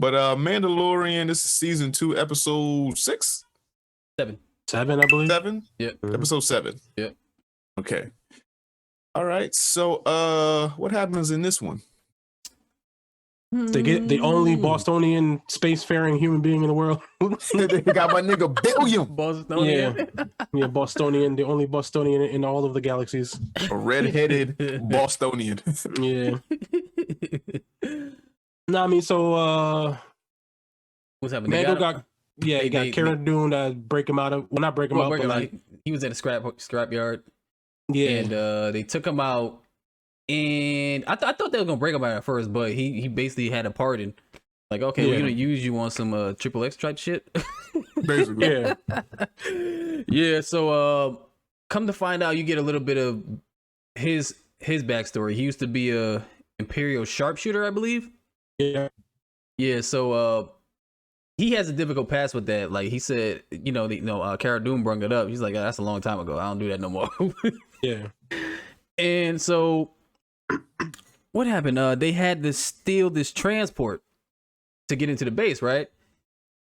But Mandalorian, this is season 2, episode 6? 7. 7, I believe. 7? Yep. Episode 7. Yep. Okay. All right. So what happens in this one? They get the only Bostonian spacefaring human being in the world. They got my nigga Billion. Bostonian. Yeah, Bostonian, the only Bostonian in all of the galaxies. A red-headed Bostonian. Yeah. No, I mean, so What's happening? Mando got Cara Dune to break him out of, well, not break him out, but like he was at a scrap yard. Yeah, and they took him out, and I thought they were gonna break him out at first, but he basically had a pardon. Like, okay, we're gonna use you on some triple X type shit. Basically, yeah. So come to find out, you get a little bit of his backstory. He used to be a Imperial sharpshooter, I believe. Yeah. So he has a difficult past with that. Like he said, Cara Dune brought it up. He's like, that's a long time ago. I don't do that no more. Yeah. And so what happened? They had to steal this transport to get into the base, right?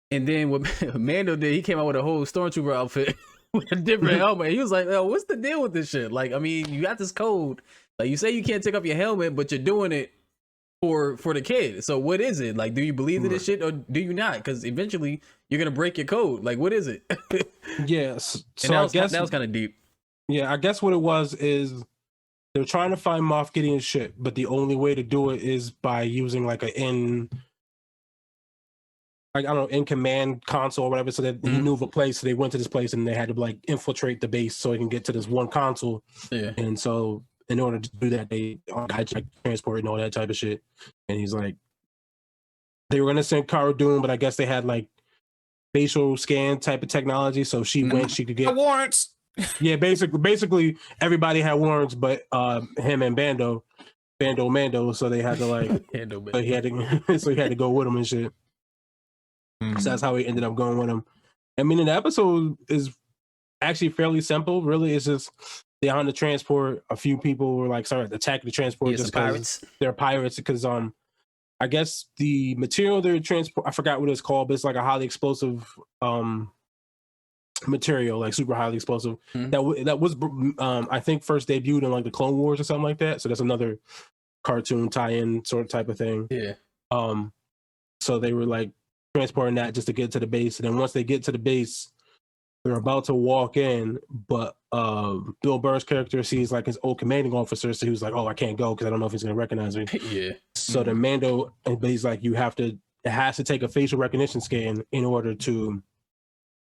And then what Mando did, he came out with a whole stormtrooper outfit with a different helmet. He was like, "Oh, what's the deal with this shit? Like, I mean, you got this code. Like, you say you can't take off your helmet, but you're doing it for the kid. So what is it? Like, do you believe in this shit or do you not? Because eventually you're gonna break your code. Like, what is it?" Yes. So that was kind of deep. Yeah, I guess what it was is they're trying to find Moff Gideon's ship, but the only way to do it is by using like in command console or whatever. So that he knew of a place, so they went to this place and they had to like infiltrate the base so they can get to this one console. Yeah. And so in order to do that, they hijacked transport and all that type of shit. And he's like, they were gonna send Cara Dune, but I guess they had like facial scan type of technology, so she went, she could get warrants. Yeah, basically everybody had warrants, but him and Mando. So they had to like, so he had to go with him and shit. So that's how he ended up going with him. I mean, the episode is actually fairly simple. Really, it's just they're on the transport. A few people were like, attack the transport just because they're pirates. Because I guess the material they're transport, I forgot what it's called, but it's like a highly explosive material, like super highly explosive. That was I think first debuted in like the Clone Wars or something like that. So that's another cartoon tie-in sort of type of thing. Yeah. So they were like transporting that just to get to the base, and then once they get to the base, they're about to walk in, but Bill Burr's character sees like his old commanding officer, so he was like, "Oh, I can't go because I don't know if he's gonna recognize me." Yeah. So the Mando, but he's like, it has to take a facial recognition scan in order to,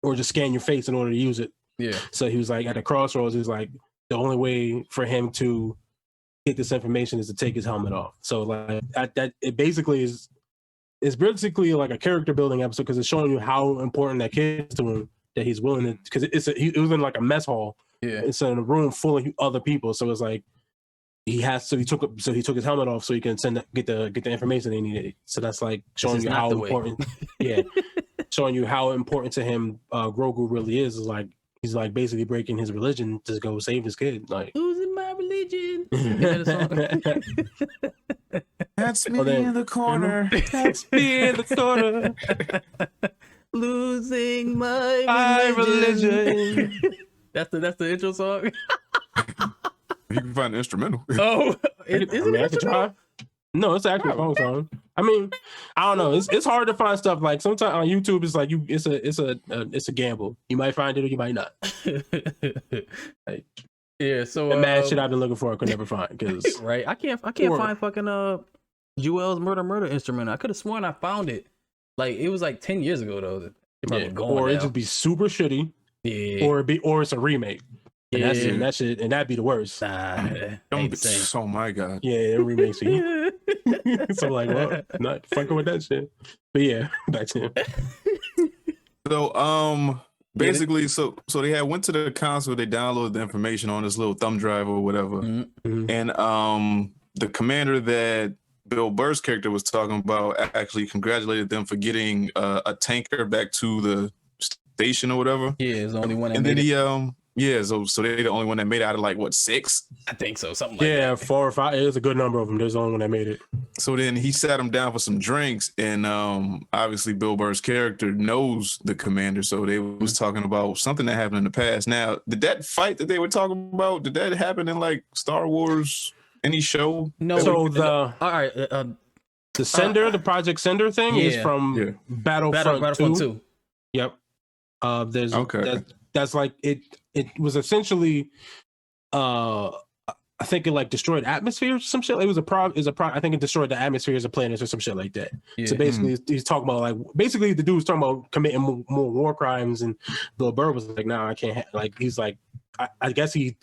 or just scan your face in order to use it. Yeah. So he was like, at the crossroads, he's like, the only way for him to get this information is to take his helmet off. So like that it basically is. It's basically like a character building episode because it's showing you how important that kid is to him, that he's willing to, because it was in like a mess hall. Yeah. It's in a room full of other people. So it's like he took his helmet off so he can get the information they needed. So that's like showing you how important. Yeah. Showing you how important to him Grogu really is like he's like basically breaking his religion to go save his kid. Like, losing my religion. That's me in the corner. That's me in the corner. Losing my religion. That's the intro song. You can find the instrumental. Oh, is it try? No, it's actually a phone song. I mean, I don't know. It's hard to find stuff. Like sometimes on YouTube, it's like it's a gamble. You might find it or you might not. Like, yeah. So the mad shit I've been looking for, I could never find. Cause right, I can't find fucking Jewel's murder instrument. I could have sworn I found it. Like it was like 10 years ago though. Or it just be super shitty. Yeah. Or it's a remake. And yeah. that'd be the worst. Nah, oh my god. Yeah, it remakes you. So like, well, not fucking with that shit. But yeah, back to him. So basically, so they went to the console, they downloaded the information on this little thumb drive or whatever. Mm-hmm. And the commander that Bill Burr's character was talking about actually congratulated them for getting a tanker back to the station or whatever. Yeah, it's the only one. And then he Yeah, so they're the only one that made it out of like what 6? I think so, something like that. Yeah, 4 or 5. It was a good number of them. There's the only one that made it. So then he sat him down for some drinks, and obviously Bill Burr's character knows the commander, so they was talking about something that happened in the past. Now, did that fight that they were talking about, did that happen in like Star Wars, any show? No. So all right. The Sender, the Project Sender thing is from Battlefront 2. Yep. There's that's like it was essentially I think it like destroyed atmospheres or some shit. It was I think it destroyed the atmospheres of planets or some shit like that. Yeah. So basically he's talking about like basically the dude was talking about committing more war crimes, and Bill Burr was like, nah, I can't like he's like I guess he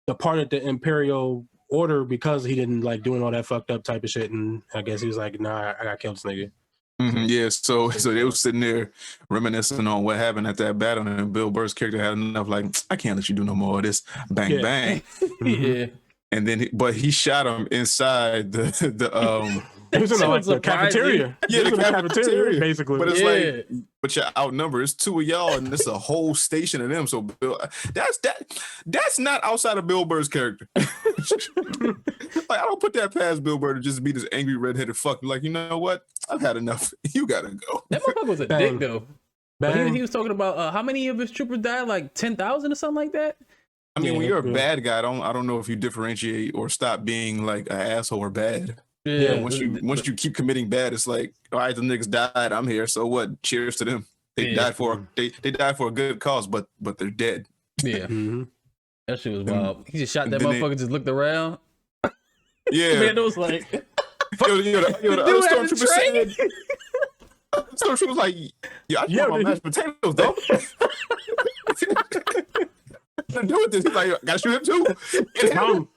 departed the Imperial Order because he didn't like doing all that fucked up type of shit, and I guess he was like, nah, I gotta kill this nigga. Mm-hmm, yeah, so they were sitting there reminiscing on what happened at that battle, and Bill Burr's character had enough, like, I can't let you do no more of this. Bang, bang. Yeah. And then, but he shot him inside the it was in like the cafeteria. Yeah, the cafeteria, basically. But it's like, but you're outnumbered. It's 2 of y'all, and it's a whole station of them. So Bill, that's not outside of Bill Burr's character. Like, I don't put that past Bill Burr to just be this angry redheaded fuck. Like, you know what? I've had enough. You gotta go. That motherfucker was a dick though. But he was talking about how many of his troopers died, like 10,000 or something like that. I mean, when you're a bad guy, I don't know if you differentiate or stop being like an asshole or bad. Yeah. Once you keep committing bad, it's like, all right, the niggas died. I'm here. So what? Cheers to them. They died for they died for a good cause, but they're dead. Yeah. That shit was wild. He just shot that motherfucker. Just looked around. Yeah. Man, it was like, the other stormtrooper said. Stormtrooper was like, yeah, I just want my mashed potatoes though. To do with this, he's like, gotta shoot him too. Get him.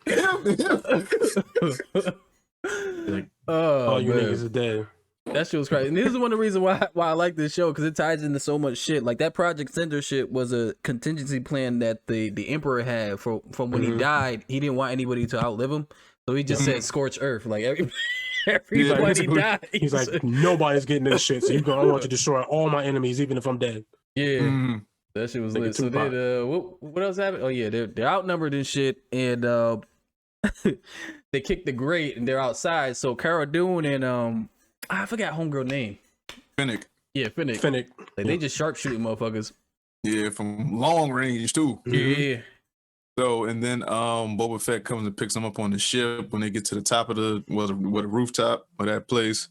Like, oh, you niggas are dead. That shit was crazy. And this is one of the reasons why I like this show, because it ties into so much shit. Like that Project Cinder shit was a contingency plan that the Emperor had from when he died. He didn't want anybody to outlive him, so he just said scorch earth. Like everybody died. He's like, nobody's getting this shit. So I want to destroy all my enemies, even if I'm dead. Yeah. That shit was lit. So then, what else happened? Oh yeah, they're outnumbered and shit, and they kicked the grate and they're outside. So Cara Dune and I forgot homegirl name. Finnick. Yeah, Finnick. Like they just sharpshooting motherfuckers. Yeah, from long range too. Yeah. So and then Boba Fett comes and picks them up on the ship when they get to the top of the rooftop of that place.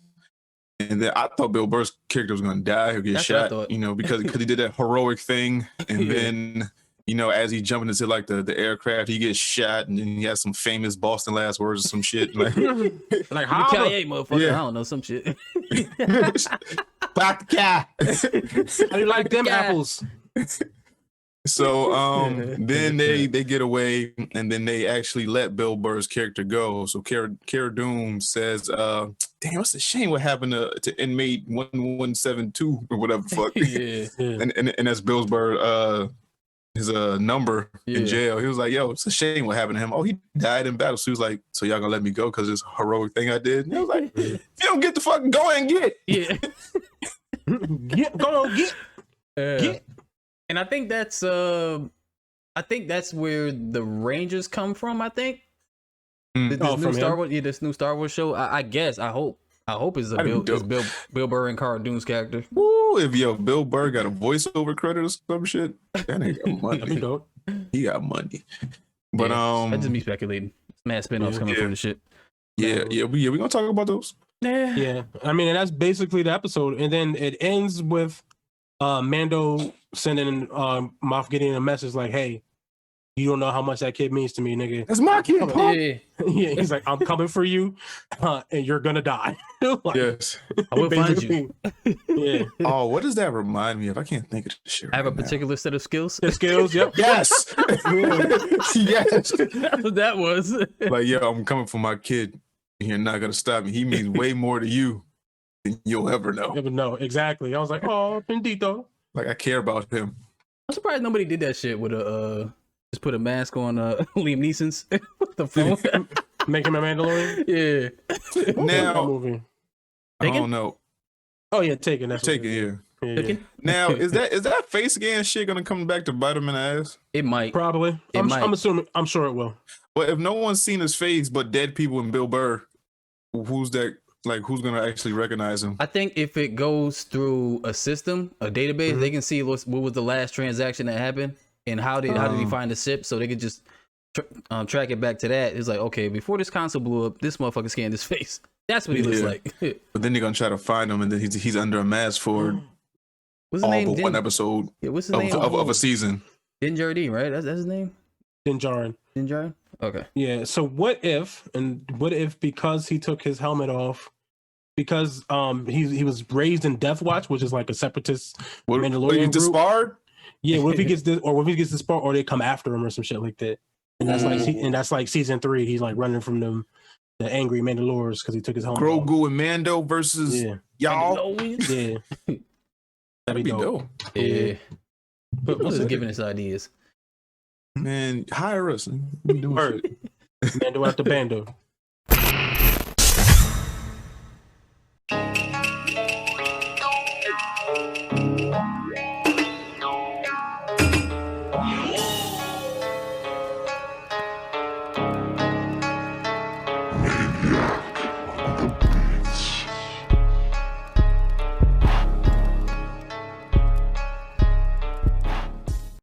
And then I thought Bill Burr's character was gonna die or get shot, you know, because he did that heroic thing. And then, you know, as he jumping into like the aircraft, he gets shot, and then he has some famous Boston last words or some shit. Like how motherfucker, I don't know, some shit. Back the cat. How you like them apples? So then they get away, and then they actually let Bill Burr's character go. So Cara Dune says, damn, it's a shame what happened to inmate 1172 or whatever the fuck. And that's Bill Burr his number in jail. He was like, yo, it's a shame what happened to him. Oh, he died in battle. So he was like, so y'all gonna let me go because this heroic thing I did? And he was like, if you don't get the fuck, go and get. Yeah. Go on, get. And I think that's where the Rangers come from. I think this new Star Wars, this new Star Wars show. I guess I hope it's Bill Burr and Cara Dune's character. Woo! If Bill Burr got a voiceover credit or some shit, that nigga got money. He got money. But that's just me speculating. Mad spinoffs coming from the shit. Yeah. We gonna talk about those. Yeah. I mean, and that's basically the episode, and then it ends with Mando sending Moff Gideon a message like, hey, you don't know how much that kid means to me, nigga. That's my kid, Pop. Yeah, he's like, I'm coming for you, and you're gonna die. Like, yes. I will find you. Yeah. Oh, what does that remind me of? I can't think of the shit. I have a particular set of skills. The skills, yep. Yes. Yes. That's what that was. Like, yo, I'm coming for my kid. You're not gonna stop me. He means way more to you than you'll ever know. Never know. Exactly. I was like, oh, bendito. Like, I care about him. I'm surprised nobody did that shit with just put a mask on Liam Neeson's with the phone. Make him a Mandalorian? Yeah. Now, I don't know. Oh yeah, Taken. That's Taken, yeah. Yeah. Now, is that face again shit gonna come back to bite him in the ass? It might. Probably. I'm assuming. I'm sure it will. But if no one's seen his face but dead people and Bill Burr, who's that? Like, who's gonna actually recognize him? I think if it goes through a system, a database, they can see what was the last transaction that happened and how did he find the ship, so they could just track it back to that. It's like, okay, before this console blew up, this motherfucker scanned his face. That's what he looks like. But then they're gonna try to find him, and then he's under a mask for what's his name? but one episode what's his name? Of a season. Din Djarin, right? That's his name. Din Djarin. Din Djarin. Okay. Yeah. So what if because he took his helmet off, because he was raised in Death Watch, which is like a separatist Mandalorian group. Disbarred? Yeah. What if he gets this, or what if he gets disbarred, or they come after him or some shit like that? And that's like season 3. He's like running from them. The angry Mandalorians because he took his helmet off. Grogu and Mando versus y'all. Yeah, that'd be dope. Yeah, but what's giving us ideas? Man, hire us. We do it. Mando after Bando.